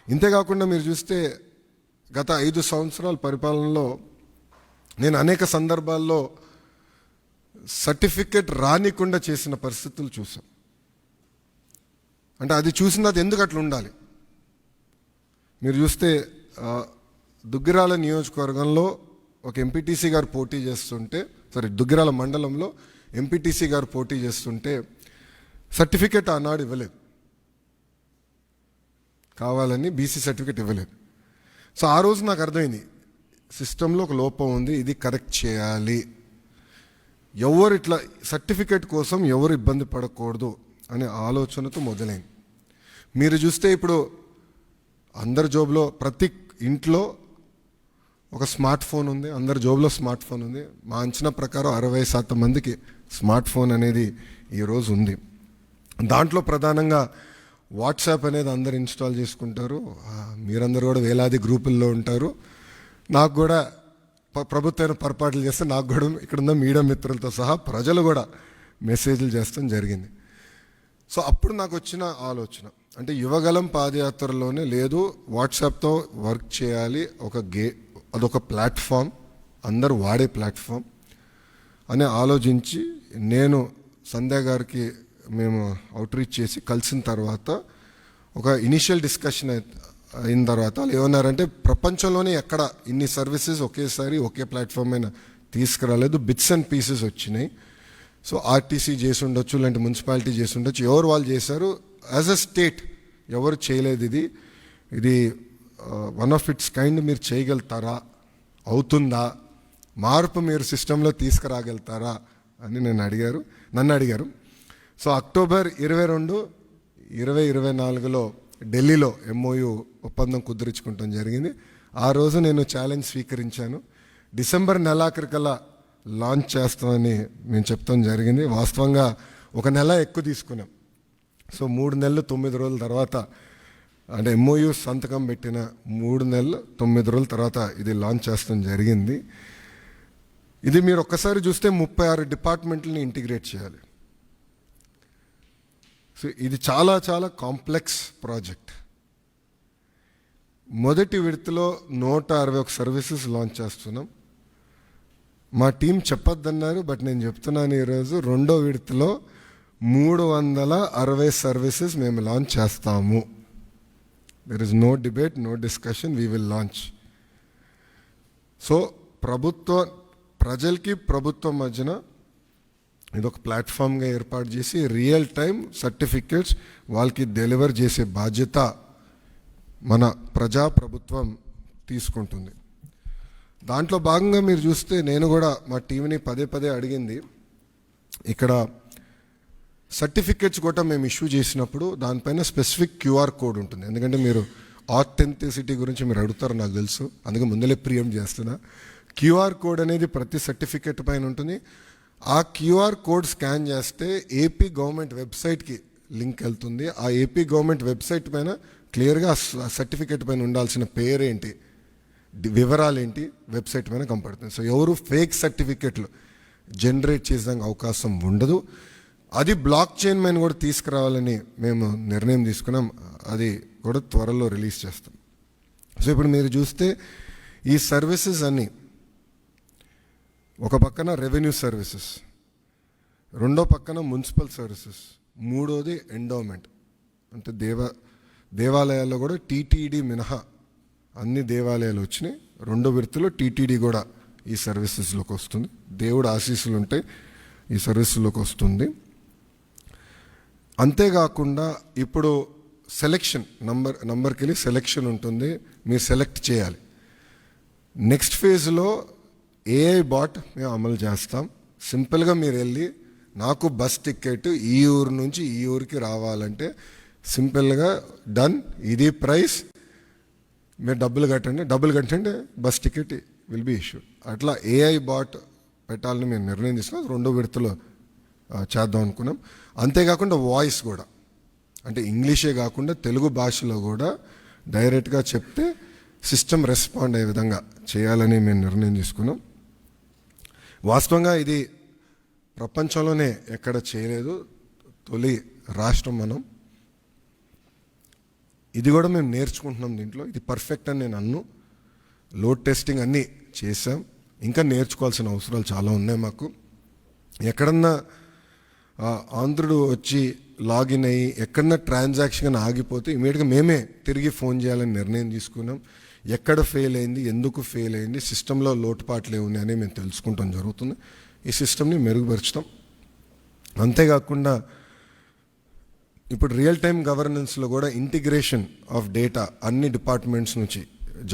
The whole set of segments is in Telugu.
ఇంతేకాకుండా మీరు చూస్తే గత 5 సంవత్సరాల పరిపాలనలో నేను అనేక సందర్భాల్లో సర్టిఫికెట్ రానికుండా చేసిన పరిస్థితులు చూసాం. అంటే అది చూసినది ఎందుకు అట్లా ఉండాలి? మీరు చూస్తే దుగ్గిరాల నియోజకవర్గంలో ఒక ఎంపీటీసీ గారు పోటీ చేస్తుంటే, దుగ్గిరాల మండలంలో ఎంపీటీసీ గారు పోటీ చేస్తుంటే సర్టిఫికెట్ ఆనాడు ఇవ్వలేదు, కావాలని బీసీ సర్టిఫికెట్ ఇవ్వలేదు. సో ఆ రోజు నాకు అర్థమైంది, సిస్టంలో ఒక లోపం ఉంది, ఇది కరెక్ట్ చేయాలి. ఎవరు ఇట్లా సర్టిఫికెట్ కోసం ఎవరు ఇబ్బంది పడకూడదు అనే ఆలోచనతో మొదలైంది. మీరు చూస్తే ఇప్పుడు అందరి జోబులో, ప్రతి ఇంట్లో ఒక స్మార్ట్ ఫోన్ ఉంది, అందరి జోబులో స్మార్ట్ ఫోన్ ఉంది. మా అంచనా ప్రకారం 60% మందికి స్మార్ట్ ఫోన్ అనేది ఈరోజు ఉంది. దాంట్లో ప్రధానంగా వాట్సాప్ అనేది అందరు ఇన్స్టాల్ చేసుకుంటారు. మీరందరూ కూడా వేలాది గ్రూపుల్లో ఉంటారు. నాకు కూడా ప్రభుత్వం పొరపాట్లు చేస్తే నాకు కూడా ఇక్కడున్న మీడియా మిత్రులతో సహా ప్రజలు కూడా మెసేజ్లు చేస్తాం జరిగింది. సో అప్పుడు నాకు వచ్చిన ఆలోచన, అంటే యువగలం పాదయాత్రలోనే లేదు, వాట్సాప్తో వర్క్ చేయాలి, అదొక ప్లాట్ఫామ్, అందరూ వాడే ప్లాట్ఫామ్ అని ఆలోచించి నేను సంధ్య గారికి మేము అవుట్రీచ్ చేసి కలిసిన తర్వాత ఒక ఇనిషియల్ డిస్కషన్ అయిన తర్వాత వాళ్ళు ఏమన్నారంటే, ప్రపంచంలోనే ఎక్కడ ఇన్ని సర్వీసెస్ ఒకేసారి ఒకే ప్లాట్ఫామ్ అయినా తీసుకురాలేదు, బిట్స్ అండ్ పీసెస్ వచ్చినాయి. సో ఆర్టీసీ చేసి ఉండొచ్చు, లేదంటే మున్సిపాలిటీ చేసి ఉండొచ్చు, ఎవరు వాళ్ళు చేశారు. యాజ్ అ స్టేట్ ఎవరు చేయలేదు. ఇది వన్ ఆఫ్ ఇట్స్ కైండ్. మీరు చేయగలుగుతారా, అవుతుందా, మార్పు మీరు సిస్టంలో తీసుకురాగలుగుతారా అని నన్ను అడిగారు. సో అక్టోబర్ 22, 2024లో ఢిల్లీలో MOU ఒప్పందం కుదుర్చుకుంటాం జరిగింది. ఆ రోజు నేను ఛాలెంజ్ స్వీకరించాను. డిసెంబర్ నెలాఖరికల్లా లాంచ్ చేస్తామని మేము చెప్తాం జరిగింది. వాస్తవంగా 1 నెల ఎక్కువ తీసుకున్నాం. సో 3 నెలలు 9 రోజుల తర్వాత, అంటే MOU సంతకం పెట్టిన 3 నెలలు 9 రోజుల తర్వాత ఇది లాంచ్ చేస్తాం జరిగింది. ఇది మీరు ఒక్కసారి చూస్తే 36 డిపార్ట్మెంట్లని ఇంటిగ్రేట్ చేయాలి. సో ఇది చాలా చాలా కాంప్లెక్స్ ప్రాజెక్ట్. మొదటి విడతలో 161 సర్వీసెస్ లాంచ్ చేస్తున్నాం. మా టీం చెప్పొద్దన్నారు, బట్ నేను చెప్తున్నాను ఈరోజు, రెండో విడతలో 360 సర్వీసెస్ మేము లాంచ్ చేస్తాము. There is no debate, no discussion, we will launch. So ప్రజలకి ప్రభుత్వం మధ్యన ఇదొక ప్లాట్ఫామ్గా ఏర్పాటు చేసి రియల్ టైం సర్టిఫికేట్స్ వాళ్ళకి డెలివర్ చేసే బాధ్యత మన ప్రభుత్వం తీసుకుంటుంది. దాంట్లో భాగంగా మీరు చూస్తే నేను కూడా మా టీంని పదే అడిగింది, ఇక్కడ సర్టిఫికేట్స్ కూడా మేము ఇష్యూ చేసినప్పుడు దానిపైన స్పెసిఫిక్ QR కోడ్ ఉంటుంది. ఎందుకంటే మీరు ఆథెంటిసిటీ గురించి మీరు అడుగుతారు నాకు తెలుసు, అందుకే ముందలే ప్రియం చేస్తున్నా. QR కోడ్ అనేది ప్రతి సర్టిఫికేట్ పైన ఉంటుంది. ఆ QR కోడ్ స్కాన్ చేస్తే ఏపీ గవర్నమెంట్ వెబ్సైట్కి లింక్ వెళ్తుంది. ఆ ఏపీ గవర్నమెంట్ వెబ్సైట్ పైన క్లియర్గా సర్టిఫికేట్ పైన ఉండాల్సిన పేరేంటి, వివరాలేంటి వెబ్సైట్ పైన కనపడుతుంది. సో ఎవరు ఫేక్ సర్టిఫికేట్లు జనరేట్ చేసేదానికి అవకాశం ఉండదు. అది బ్లాక్ చైన్ పైన కూడా తీసుకురావాలని మేము నిర్ణయం తీసుకున్నాం. అది కూడా త్వరలో రిలీజ్ చేస్తాం. సో ఇప్పుడు మీరు చూస్తే ఈ సర్వీసెస్ అన్నీ, ఒక పక్కన రెవెన్యూ సర్వీసెస్, రెండో పక్కన మున్సిపల్ సర్వీసెస్, మూడోది ఎండోమెంట్. అంటే దేవాలయాల్లో కూడా TTD మినహా అన్ని దేవాలయాలు వచ్చినాయి. రెండో విడతలో TTD కూడా ఈ సర్వీసెస్లోకి వస్తుంది. దేవుడు ఆశీస్సులు ఉంటాయి, ఈ సర్వీసుల్లోకి వస్తుంది. అంతేకాకుండా ఇప్పుడు సెలెక్షన్ నంబర్కి వెళ్ళి సెలెక్షన్ ఉంటుంది, మీరు సెలెక్ట్ చేయాలి. నెక్స్ట్ ఫేజ్లో AI బాట్ మేము అమలు చేస్తాం. సింపుల్గా మీరు వెళ్ళి నాకు బస్ టికెట్ ఈ ఊరు నుంచి ఈ ఊరికి రావాలంటే సింపుల్గా డన్, ఇది ప్రైస్, మీరు డబ్బులు కట్టండి, bus ticket will be issued. అట్లా AI బాట్ పెట్టాలని మేము నిర్ణయం తీసుకున్నాం. రెండో విడతలో చేద్దాం అనుకున్నాం. అంతేకాకుండా వాయిస్ కూడా, అంటే ఇంగ్లీషే కాకుండా తెలుగు భాషలో కూడా డైరెక్ట్గా చెప్తే సిస్టమ్ రెస్పాండ్ అయ్యే విధంగా చేయాలని మేము నిర్ణయం తీసుకున్నాం. వాస్తవంగా ఇది ప్రపంచంలోనే ఎక్కడ చేయలేదు, తొలి రాష్ట్రం మనం. ఇది కూడా మేము నేర్చుకుంటున్నాం దీంట్లో. ఇది పర్ఫెక్ట్ అని నేను అన్ను. లోడ్ టెస్టింగ్ అన్నీ చేసాం. ఇంకా నేర్చుకోవాల్సిన అవసరాలు చాలా ఉన్నాయి మాకు. ఎక్కడన్నా ఆంధ్రుడు వచ్చి లాగిన్ అయ్యి ఎక్కడన్నా ట్రాన్సాక్షన్ ఆగిపోతే ఇమీడియట్గా మేమే తిరిగి ఫోన్ చేయాలని నిర్ణయం తీసుకున్నాం. ఎక్కడ ఫెయిల్ అయింది, ఎందుకు ఫెయిల్ అయింది, సిస్టంలో లోటుపాట్లు ఏమున్నాయి అని మేము తెలుసుకుంటాం జరుగుతుంది. ఈ సిస్టమ్ని మెరుగుపరచడం. అంతేకాకుండా ఇప్పుడు రియల్ టైం గవర్నెన్స్లో కూడా ఇంటిగ్రేషన్ ఆఫ్ డేటా అన్ని డిపార్ట్మెంట్స్ నుంచి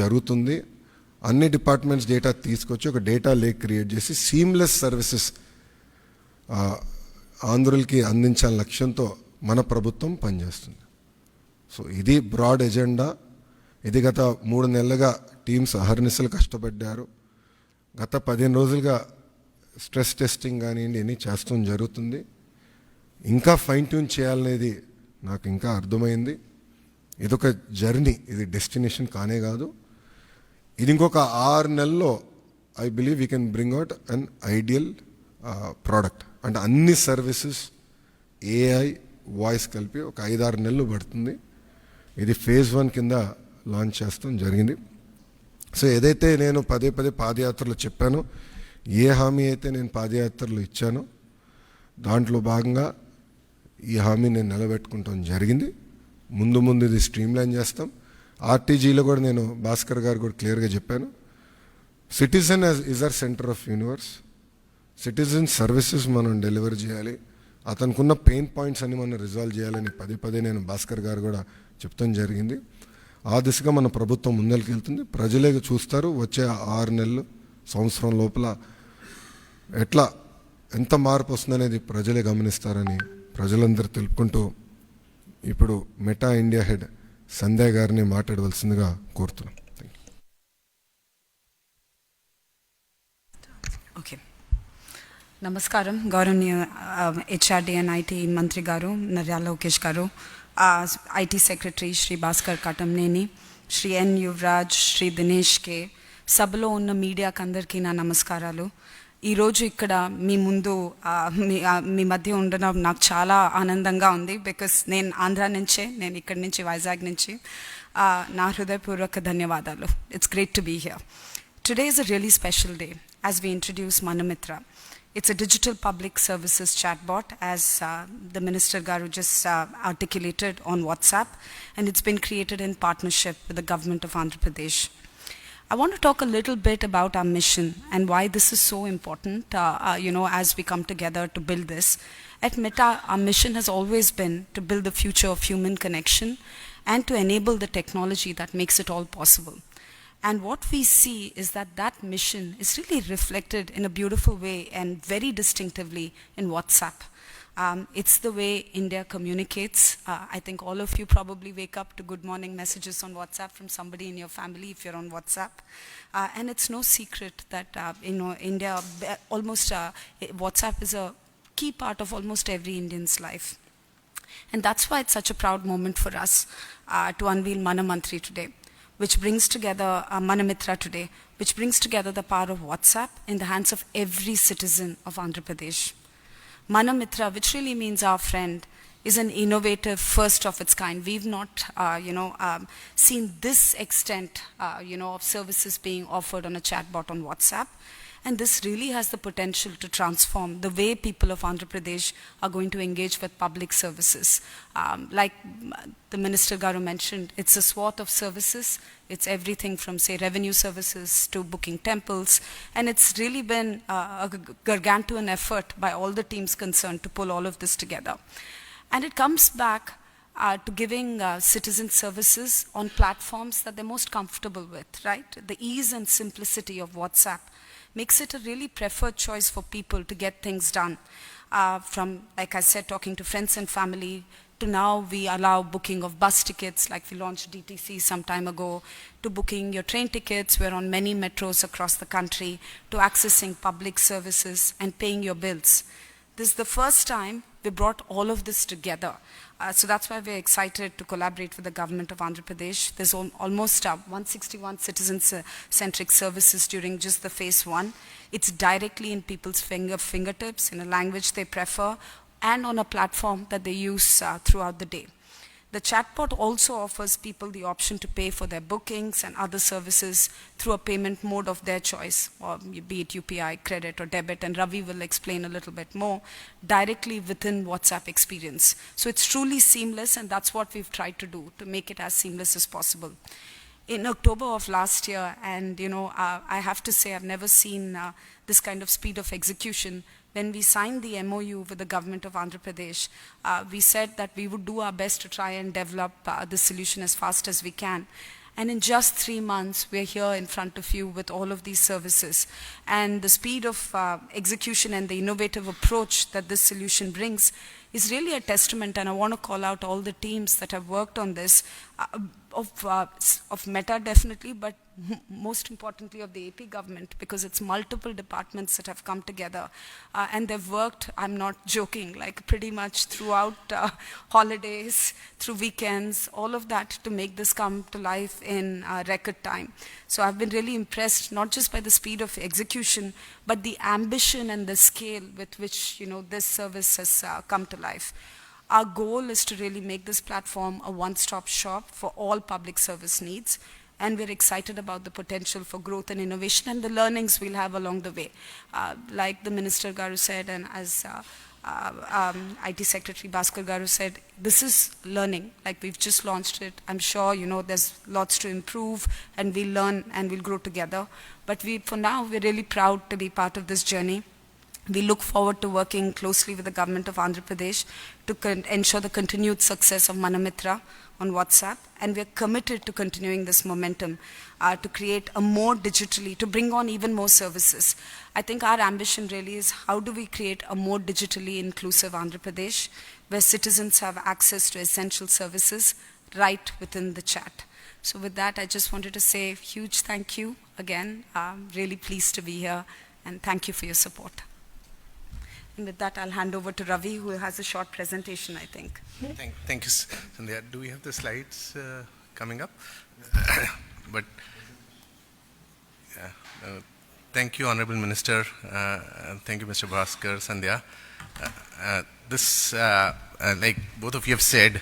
జరుగుతుంది. అన్ని డిపార్ట్మెంట్స్ డేటా తీసుకొచ్చి ఒక డేటా లేక్ క్రియేట్ చేసి సీమ్లెస్ సర్వీసెస్ ఆంధ్రులకి అందించాలని లక్ష్యంతో మన ప్రభుత్వం పనిచేస్తుంది. సో ఇది బ్రాడ్ ఎజెండా. ఇది గత 3 నెలలుగా టీమ్స్ అహర్నిశలు కష్టపడ్డారు. గత 15 రోజులుగా స్ట్రెస్ టెస్టింగ్ కానివ్వండి అన్నీ చేస్తాం జరుగుతుంది. ఇంకా ఫైన్ ట్యూన్ చేయాలనేది నాకు ఇంకా అర్థమైంది. ఇదొక జర్నీ, ఇది డెస్టినేషన్ కానే కాదు. ఇది ఇంకొక 6 నెలల్లో I believe we can bring out an ideal product. అంటే అన్ని సర్వీసెస్ ఏఐ వాయిస్ కలిపి ఒక 5-6 నెలలు పడుతుంది. ఇది ఫేజ్ 1 కింద లాంచ్ చేస్తాం జరిగింది. సో ఏదైతే నేను పదే పాదయాత్రలో చెప్పానో, ఏ హామీ అయితే నేను పాదయాత్రలో ఇచ్చానో దాంట్లో భాగంగా ఈ హామీ నేను నిలబెట్టుకుంటాం జరిగింది. ముందు ఇది స్ట్రీమ్లైన్ చేస్తాం. ఆర్టీజీలో కూడా నేను భాస్కర్ గారు కూడా క్లియర్గా చెప్పాను. Citizen is our centre of universe. Citizen services మనం డెలివర్ చేయాలి. అతనికి ఉన్న పెయిన్ పాయింట్స్ అన్ని మనం రిజాల్వ్ చేయాలని పదే నేను భాస్కర్ గారు కూడా చెప్తాం జరిగింది. ఆ దిశగా మన ప్రభుత్వం ముందరికి వెళ్తుంది. ప్రజలే చూస్తారు వచ్చే 6 నెలలు, సంవత్సరం లోపల ఎంత మార్పు వస్తుందనేది ప్రజలే గమనిస్తారని ప్రజలందరూ తెలుపుకుంటూ ఇప్పుడు మెటా ఇండియా హెడ్ సంధ్య గారిని మాట్లాడవలసిందిగా కోరుతున్నాం. ఓకే, నమస్కారం. గౌరవనీయ హెచ్ఆర్డి అండ్ ఐటీ మంత్రి గారు నర్రా లోకేష్ గారు, ఐటీ సెక్రటరీ శ్రీ భాస్కర్ కాటంనేని, శ్రీ ఎన్ యువరాజ్, శ్రీ దినేష్కే, సభలో ఉన్న మీడియాకి అందరికీ నా నమస్కారాలు. ఈరోజు ఇక్కడ మీ ముందు మీ మధ్య ఉండడం నాకు చాలా ఆనందంగా ఉంది. బికాస్ నేను ఆంధ్ర నుంచే, నేను ఇక్కడి నుంచి వైజాగ్ నుంచి. నా హృదయపూర్వక ధన్యవాదాలు. It's great to be here. Today is a really special day as we introduce Manamitra. It's a digital public services chatbot, as the Minister Garu just articulated, on WhatsApp, and it's been created in partnership with the government of Andhra Pradesh. I want to talk a little bit about our mission and why this is so important, as we come together to build this. At Meta, our mission has always been to build the future of human connection and to enable the technology that makes it all possible. And what we see is that mission is really reflected in a beautiful way and very distinctively in WhatsApp. It's the way India communicates. I think all of you probably wake up to good morning messages on WhatsApp from somebody in your family if you're on WhatsApp. And it's no secret that, India, WhatsApp is a key part of almost every Indian's life. And that's why it's such a proud moment for us to unveil Manamantri today, which brings together Manamitra today, which brings together the power of WhatsApp in the hands of every citizen of Andhra Pradesh. Manamitra, which really means our friend, is an innovative first of its kind. We've not, seen this extent, of services being offered on a chatbot on WhatsApp. And this really has the potential to transform the way people of Andhra Pradesh are going to engage with public services. Like the Minister Garu mentioned, it's a swath of services. It's everything from, say, revenue services to booking temples. And it's really been a gargantuan effort by all the teams concerned to pull all of this together. And it comes back to giving citizen services on platforms that they're most comfortable with, right? The ease and simplicity of WhatsApp makes it a really preferred choice for people to get things done. From, like I said, talking to friends and family, to now we allow booking of bus tickets, like we launched DTC some time ago, to booking your train tickets. We're on many metros across the country, to accessing public services and paying your bills. This is the first time we brought all of this together. So that's why we're excited to collaborate with the government of Andhra Pradesh. There's almost 161 citizen-centric services during just the phase 1. It's directly in people's fingertips, in a language they prefer, and on a platform that they use throughout the day. The chatbot also offers people the option to pay for their bookings and other services through a payment mode of their choice, or be it UPI, credit, or debit, and Ravi will explain a little bit more, directly within WhatsApp experience. So it's truly seamless, and that's what we've tried to do, to make it as seamless as possible. In October of last year, and I have to say I've never seen this kind of speed of execution. When we signed the MOU with the government of Andhra Pradesh, we said that we would do our best to try and develop the solution as fast as we can. And in just 3 months, we're here in front of you with all of these services. And the speed of execution and the innovative approach that this solution brings is really a testament, and I want to call out all the teams that have worked on this, of Meta definitely, but most importantly of the AP government, because it's multiple departments that have come together, and they've worked, I'm not joking, like pretty much throughout holidays, through weekends, all of that to make this come to life in record time. So I've been really impressed, not just by the speed of execution, but the ambition and the scale with which this service has come to life. Our goal is to really make this platform a one-stop shop for all public service needs, and we're excited about the potential for growth and innovation and the learnings we'll have along the way. Like the Minister Garu said, and as IT Secretary Bhaskar Garu said, this is learning. Like, we've just launched it. I'm sure there's lots to improve, and we'll learn and we'll grow together. But for now, we're really proud to be part of this journey. We look forward to working closely with the government of Andhra Pradesh to ensure the continued success of Manamitra on WhatsApp, and we're committed to continuing this momentum to create a more digitally, to bring on even more services. I think our ambition really is, how do we create a more digitally inclusive Andhra Pradesh, where citizens have access to essential services right within the chat. So with that, I just wanted to say a huge thank you again. I'm really pleased to be here, and thank you for your support. And with that, I'll hand over to Ravi, who has a short presentation, I think. Thank you, Sandhya. Do we have the slides coming up? But thank you, Honorable Minister. Thank you, Mr. Bhaskar, Sandhya. This, like both of you have said,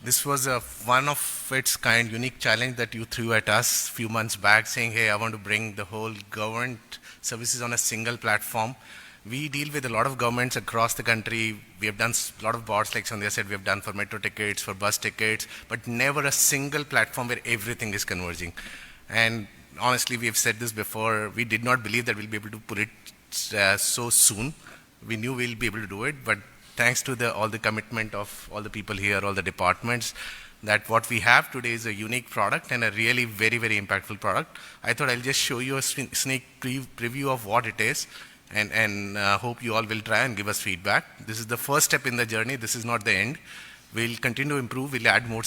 this was one of its kind unique challenge that you threw at us a few months back, saying, hey, I want to bring the whole government services on a single platform. We deal with a lot of governments across the country. We have done a lot of bots, like Sandhya said, we have done for metro tickets, for bus tickets, but never a single platform where everything is converging. And honestly, we have said this before, we did not believe that we'll be able to put it so soon. We knew we'll be able to do it, but thanks to all the commitment of all the people here, all the departments, that what we have today is a unique product and a really very, very impactful product. I thought I'll just show you a sneak preview of what it is. And hope you all will try and give us feedback. This is the first step in the journey. This is not the end. We'll continue to improve. We'll add more